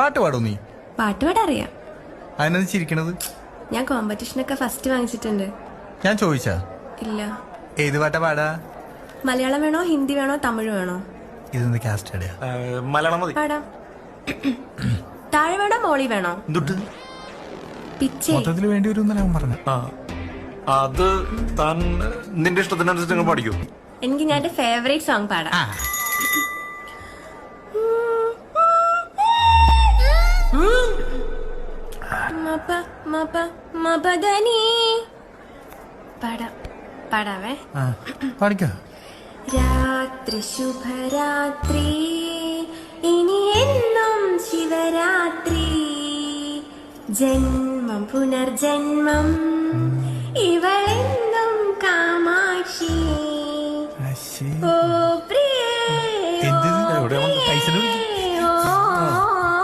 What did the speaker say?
പാട്ട് പാടും നീ? പാട്ട് പാടാൻ അറിയാം. അതിനെന്ത് ചിരിക്കണത്? ഞാൻ കോമ്പറ്റീഷനൊക്കെ ഫസ്റ്റ് വാങ്ങിച്ചിട്ടുണ്ട്. ഞാൻ ചോദിച്ചാ? ഇല്ല. ഏത് പാട്ടാ പാടാ? മലയാളം വേണോ, ഹിന്ദി വേണോ, തമിഴ് വേണോ? ഇതെന്ത് കാസ്റ്റ്? മലയാളം മതി. പാടാം. താഴെ വേണോ, മോളി വേണോ? പിച്ചേ. മൊത്തത്തിൽ വേണ്ടി വരും എന്നല്ല പറഞ്ഞു. അത് താൻ നിന്റെ ഇഷ്ടത്തിനനുസരിച്ച് പഠിക്കൂ. എനിക്ക് ഞാൻ എന്റെ ഫേവറേറ്റ് സോങ് പാടാം. പാടാവേ. പാടിക്കോ. രാത്രി ശുഭരാത്രി, ഇനി എന്നും ശിവരാത്രി, ജന്മം പുനർജന്മം, ഇവളെന്നും കാമാക്ഷി.